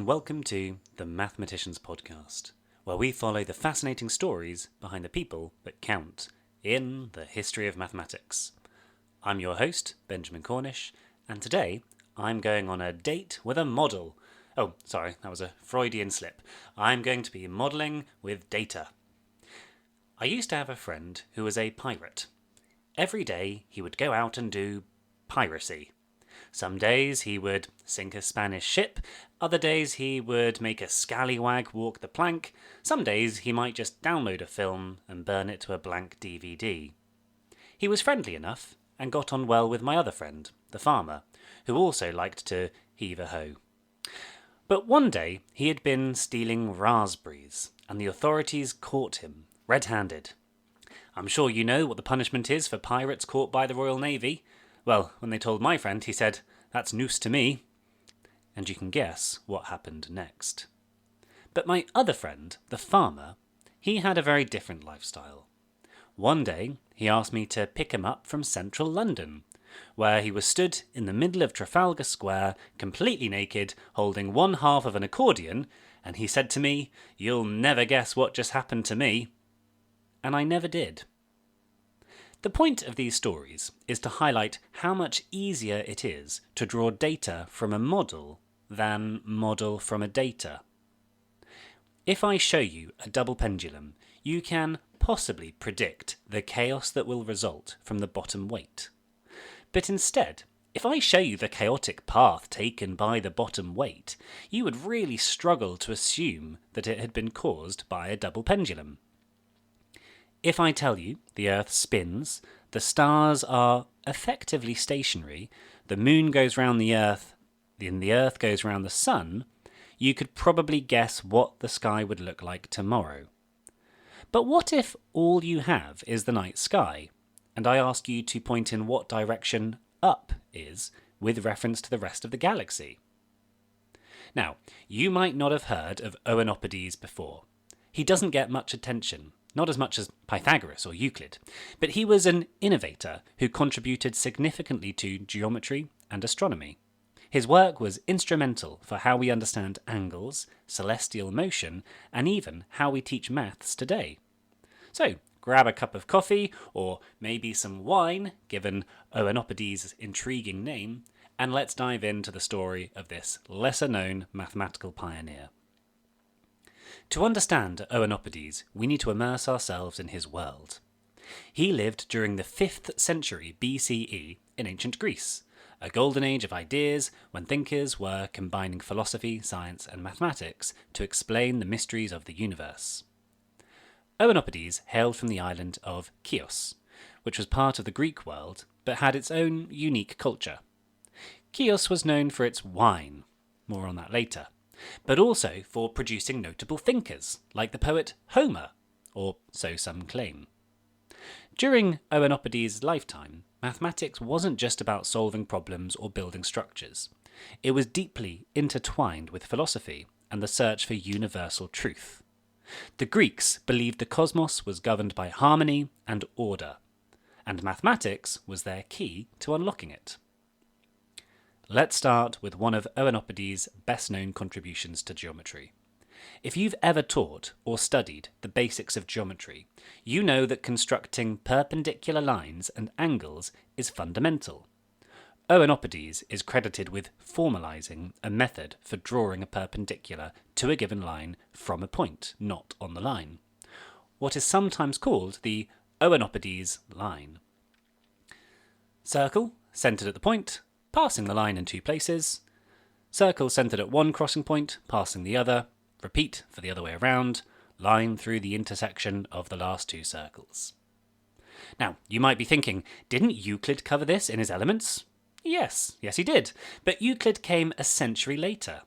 and welcome to the Mathematician's podcast, where we follow the fascinating stories behind the people that count in the history of mathematics. I'm your host, Benjamin Cornish, and today I'm going on a date with a model. Oh, sorry, that was a Freudian slip. I'm going to be modelling with data. I used to have a friend who was a pirate. Every day he would go out and do piracy. Some days he would sink a Spanish ship, other days he would make a scallywag walk the plank, some days he might just download a film and burn it to a blank DVD. He was friendly enough and got on well with my other friend, the farmer, who also liked to heave a hoe. But one day he had been stealing raspberries, and the authorities caught him, red-handed. I'm sure you know what the punishment is for pirates caught by the Royal Navy. Well, when they told my friend, he said, "That's noose to me." And you can guess what happened next. But my other friend, the farmer, he had a very different lifestyle. One day, he asked me to pick him up from central London, where he was stood in the middle of Trafalgar Square, completely naked, holding one half of an accordion, and he said to me, "You'll never guess what just happened to me." And I never did. The point of these stories is to highlight how much easier it is to draw data from a model than model from a data. If I show you a double pendulum, you can possibly predict the chaos that will result from the bottom weight. But instead, if I show you the chaotic path taken by the bottom weight, you would really struggle to assume that it had been caused by a double pendulum. If I tell you the Earth spins, the stars are effectively stationary, the moon goes round the Earth, and the Earth goes round the sun, you could probably guess what the sky would look like tomorrow. But what if all you have is the night sky, and I ask you to point in what direction up is with reference to the rest of the galaxy? Now, you might not have heard of Oenopides before. He doesn't get much attention. Not as much as Pythagoras or Euclid, but he was an innovator who contributed significantly to geometry and astronomy. His work was instrumental for how we understand angles, celestial motion, and even how we teach maths today. So, grab a cup of coffee, or maybe some wine, given Oenopides' intriguing name, and let's dive into the story of this lesser-known mathematical pioneer. To understand Oenopides, we need to immerse ourselves in his world. He lived during the 5th century BCE in ancient Greece, a golden age of ideas when thinkers were combining philosophy, science, and mathematics to explain the mysteries of the universe. Oenopides hailed from the island of Chios, which was part of the Greek world but had its own unique culture. Chios was known for its wine, more on that later, but also for producing notable thinkers, like the poet Homer, or so some claim. During Oenopides' lifetime, mathematics wasn't just about solving problems or building structures. It was deeply intertwined with philosophy and the search for universal truth. The Greeks believed the cosmos was governed by harmony and order, and mathematics was their key to unlocking it. Let's start with one of Oenopides' best-known contributions to geometry. If you've ever taught or studied the basics of geometry, you know that constructing perpendicular lines and angles is fundamental. Oenopides is credited with formalizing a method for drawing a perpendicular to a given line from a point, not on the line. What is sometimes called the Oenopides line. Circle, centered at the point, passing the line in two places, circle centered at one crossing point, passing the other, repeat for the other way around, line through the intersection of the last two circles. Now, you might be thinking, didn't Euclid cover this in his Elements? Yes he did, but Euclid came a century later.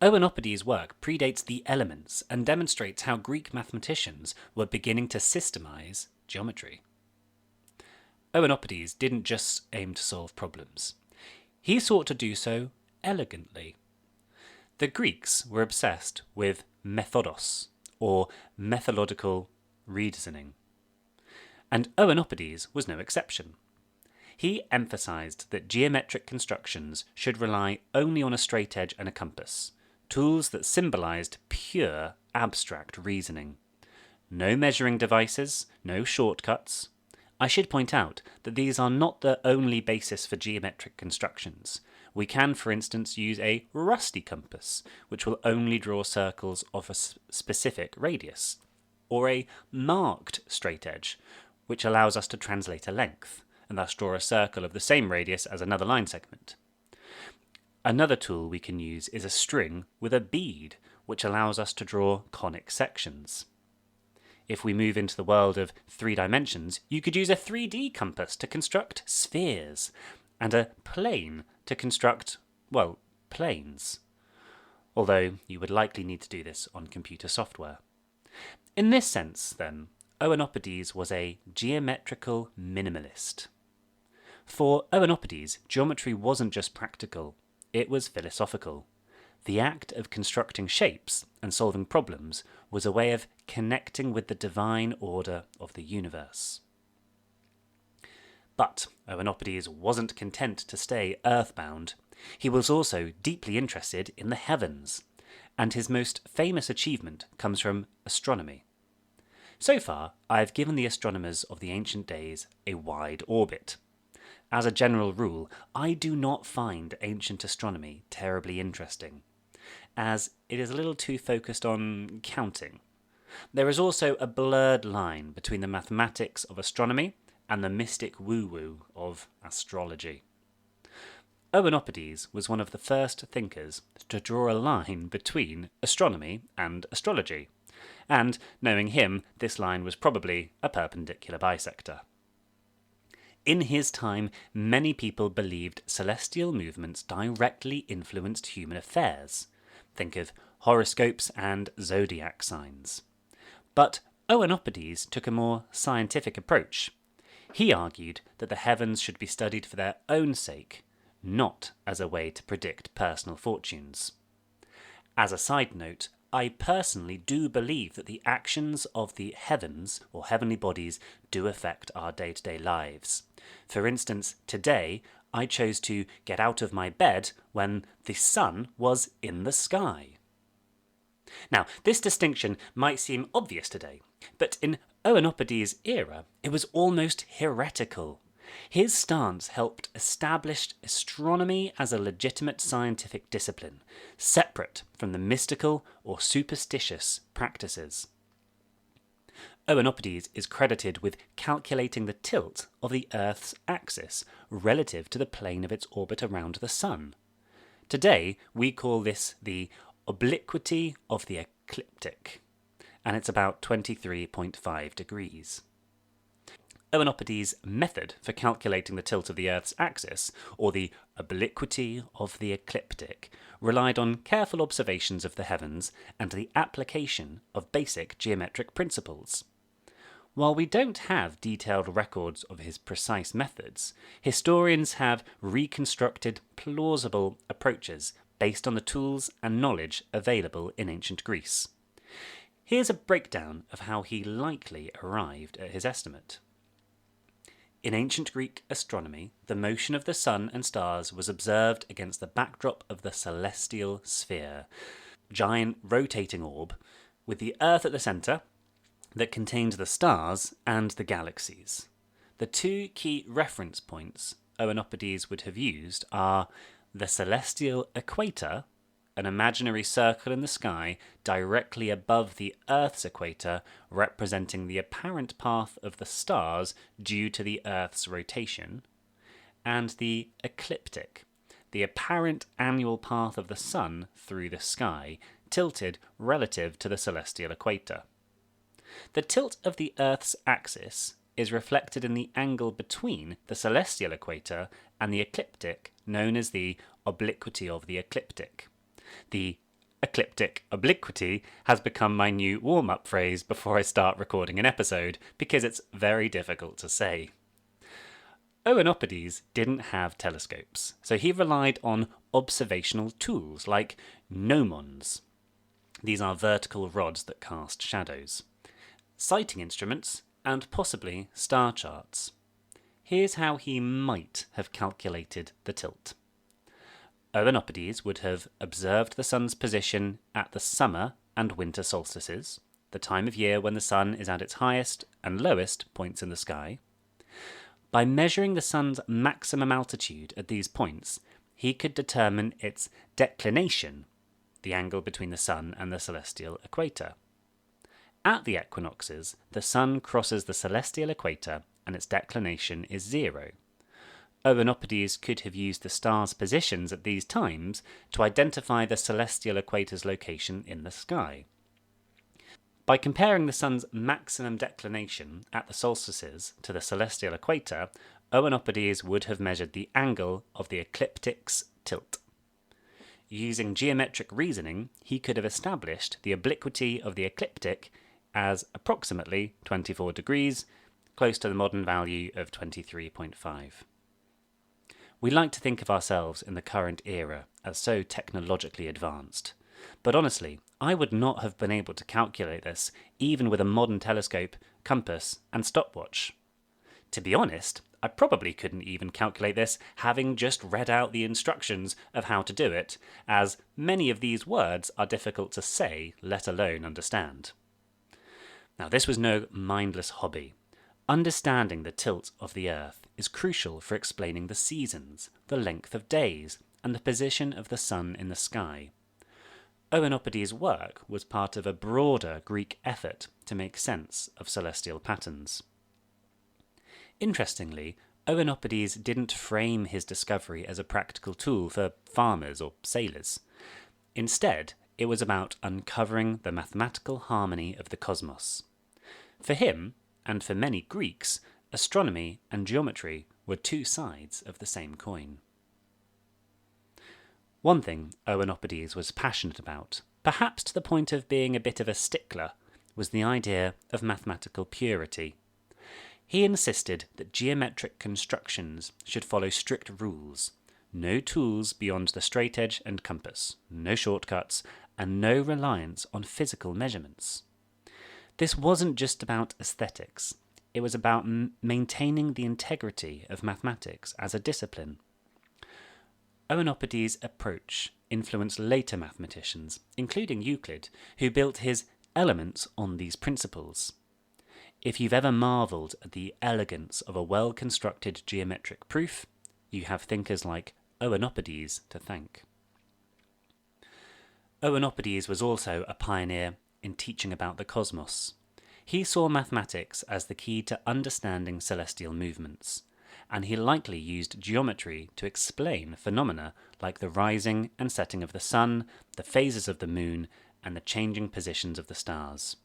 Oenopides' work predates the Elements and demonstrates how Greek mathematicians were beginning to systemize geometry. Oenopides didn't just aim to solve problems. He sought to do so elegantly. The Greeks were obsessed with methodos, or methodological reasoning, and Oenopides was no exception. He emphasized that geometric constructions should rely only on a straight edge and a compass, tools that symbolized pure abstract reasoning. No measuring devices, no shortcuts. I should point out that these are not the only basis for geometric constructions. We can, for instance, use a rusty compass, which will only draw circles of a specific radius, or a marked straight edge, which allows us to translate a length, and thus draw a circle of the same radius as another line segment. Another tool we can use is a string with a bead, which allows us to draw conic sections. If we move into the world of 3 dimensions, you could use a 3D compass to construct spheres, and a plane to construct, well, planes. Although you would likely need to do this on computer software. In this sense, then, Oenopides was a geometrical minimalist. For Oenopides, geometry wasn't just practical, it was philosophical. The act of constructing shapes and solving problems was a way of connecting with the divine order of the universe. But Oenopides wasn't content to stay earthbound. He was also deeply interested in the heavens, and his most famous achievement comes from astronomy. So far, I've given the astronomers of the ancient days a wide orbit. As a general rule, I do not find ancient astronomy terribly interesting, as it is a little too focused on counting. There is also a blurred line between the mathematics of astronomy and the mystic woo-woo of astrology. Oenopides was one of the first thinkers to draw a line between astronomy and astrology, and, knowing him, this line was probably a perpendicular bisector. In his time, many people believed celestial movements directly influenced human affairs. Think of horoscopes and zodiac signs. But Oenopides took a more scientific approach. He argued that the heavens should be studied for their own sake, not as a way to predict personal fortunes. As a side note, I personally do believe that the actions of the heavens, or heavenly bodies, do affect our day-to-day lives. For instance, today, I chose to get out of my bed when the sun was in the sky. Now, this distinction might seem obvious today, but in Oenopides' era, it was almost heretical. His stance helped establish astronomy as a legitimate scientific discipline, separate from the mystical or superstitious practices. Oenopides is credited with calculating the tilt of the Earth's axis relative to the plane of its orbit around the Sun. Today, we call this the obliquity of the ecliptic, and it's about 23.5 degrees. Oenopides' method for calculating the tilt of the Earth's axis, or the obliquity of the ecliptic, relied on careful observations of the heavens and the application of basic geometric principles. While we don't have detailed records of his precise methods, historians have reconstructed plausible approaches based on the tools and knowledge available in ancient Greece. Here's a breakdown of how he likely arrived at his estimate. In ancient Greek astronomy, the motion of the sun and stars was observed against the backdrop of the celestial sphere, giant rotating orb, with the Earth at the centre, that contained the stars and the galaxies. The 2 key reference points Oenopides would have used are the celestial equator, an imaginary circle in the sky directly above the Earth's equator, representing the apparent path of the stars due to the Earth's rotation, and the ecliptic, the apparent annual path of the sun through the sky, tilted relative to the celestial equator. The tilt of the Earth's axis is reflected in the angle between the celestial equator and the ecliptic, known as the obliquity of the ecliptic. The ecliptic obliquity has become my new warm-up phrase before I start recording an episode, because it's very difficult to say. Oenopides didn't have telescopes, so he relied on observational tools like gnomons. These are vertical rods that cast shadows, sighting instruments, and possibly star charts. Here's how he might have calculated the tilt. Oenopides would have observed the sun's position at the summer and winter solstices, the time of year when the sun is at its highest and lowest points in the sky. By measuring the sun's maximum altitude at these points, he could determine its declination, the angle between the sun and the celestial equator. At the equinoxes, the sun crosses the celestial equator and its declination is 0. Oenopides could have used the stars' positions at these times to identify the celestial equator's location in the sky. By comparing the sun's maximum declination at the solstices to the celestial equator, Oenopides would have measured the angle of the ecliptic's tilt. Using geometric reasoning, he could have established the obliquity of the ecliptic as approximately 24 degrees, close to the modern value of 23.5. We like to think of ourselves in the current era as so technologically advanced, but honestly, I would not have been able to calculate this even with a modern telescope, compass, and stopwatch. To be honest, I probably couldn't even calculate this having just read out the instructions of how to do it, as many of these words are difficult to say, let alone understand. Now, this was no mindless hobby. Understanding the tilt of the Earth is crucial for explaining the seasons, the length of days, and the position of the sun in the sky. Oenopides' work was part of a broader Greek effort to make sense of celestial patterns. Interestingly, Oenopides didn't frame his discovery as a practical tool for farmers or sailors. Instead, it was about uncovering the mathematical harmony of the cosmos. For him, and for many Greeks, astronomy and geometry were two sides of the same coin. One thing Oenopides was passionate about, perhaps to the point of being a bit of a stickler, was the idea of mathematical purity. He insisted that geometric constructions should follow strict rules, no tools beyond the straightedge and compass, no shortcuts, and no reliance on physical measurements. This wasn't just about aesthetics, it was about maintaining the integrity of mathematics as a discipline. Oenopides' approach influenced later mathematicians, including Euclid, who built his Elements on these principles. If you've ever marvelled at the elegance of a well-constructed geometric proof, you have thinkers like Oenopides to thank. Oenopides was also a pioneer in teaching about the cosmos. He saw mathematics as the key to understanding celestial movements, and he likely used geometry to explain phenomena like the rising and setting of the sun, the phases of the moon, and the changing positions of the stars.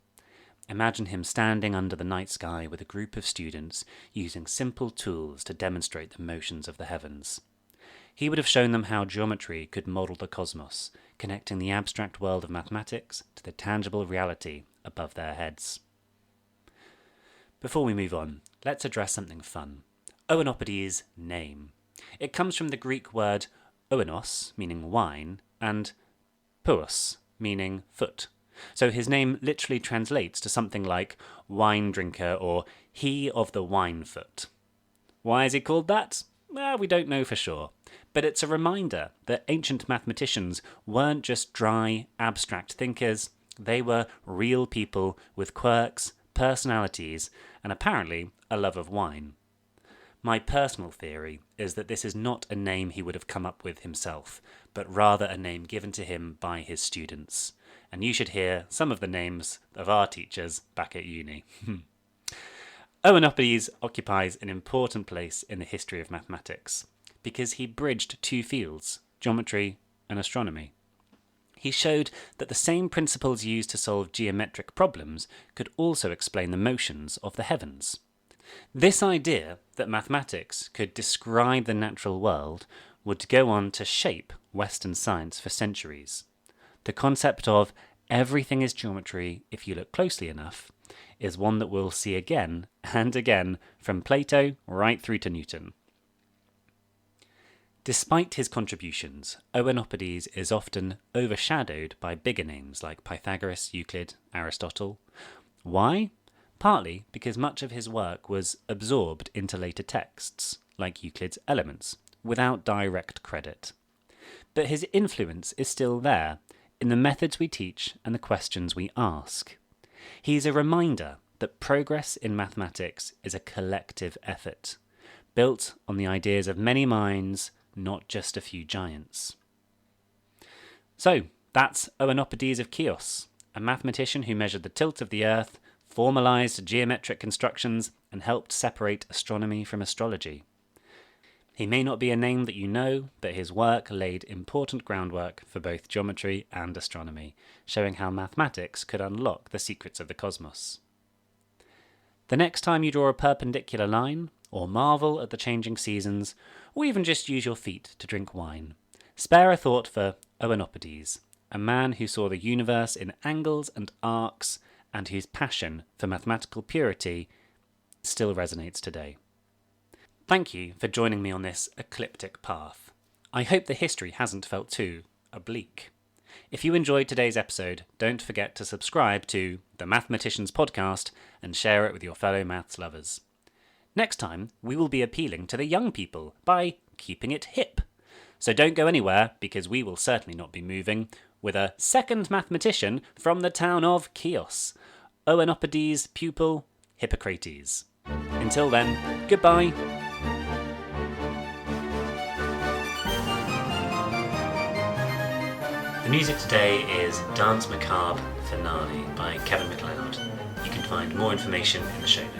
Imagine him standing under the night sky with a group of students using simple tools to demonstrate the motions of the heavens. He would have shown them how geometry could model the cosmos, connecting the abstract world of mathematics to the tangible reality above their heads. Before we move on, let's address something fun. Oenopides' name. It comes from the Greek word oenos, meaning wine, and puos, meaning foot. So his name literally translates to something like wine drinker or he of the wine foot. Why is he called that? Well, we don't know for sure. But it's a reminder that ancient mathematicians weren't just dry, abstract thinkers. They were real people with quirks, personalities, and apparently a love of wine. My personal theory is that this is not a name he would have come up with himself, but rather a name given to him by his students. And you should hear some of the names of our teachers back at uni. Oenopides occupies an important place in the history of mathematics because he bridged two fields, geometry and astronomy. He showed that the same principles used to solve geometric problems could also explain the motions of the heavens. This idea that mathematics could describe the natural world would go on to shape Western science for centuries. The concept of everything is geometry if you look closely enough is one that we'll see again and again from Plato right through to Newton. Despite his contributions, Oenopides is often overshadowed by bigger names like Pythagoras, Euclid, Aristotle. Why? Partly because much of his work was absorbed into later texts, like Euclid's Elements, without direct credit. but his influence is still there in the methods we teach and the questions we ask. He's a reminder that progress in mathematics is a collective effort, built on the ideas of many minds, not just a few giants. So, that's Oenopides of Chios, a mathematician who measured the tilt of the Earth, formalised geometric constructions, and helped separate astronomy from astrology. He may not be a name that you know, but his work laid important groundwork for both geometry and astronomy, showing how mathematics could unlock the secrets of the cosmos. The next time you draw a perpendicular line, or marvel at the changing seasons, or even just use your feet to drink wine, spare a thought for Oenopides, a man who saw the universe in angles and arcs, and whose passion for mathematical purity still resonates today. Thank you for joining me on this ecliptic path. I hope the history hasn't felt too oblique. If you enjoyed today's episode, don't forget to subscribe to the Mathematician's podcast and share it with your fellow maths lovers. Next time, we will be appealing to the young people by keeping it hip. So don't go anywhere, because we will certainly not be moving, with a second mathematician from the town of Chios, Oenopides' pupil, Hippocrates. Until then, goodbye. The music today is Danse Macabre Finale by Kevin MacLeod. You can find more information in the show notes.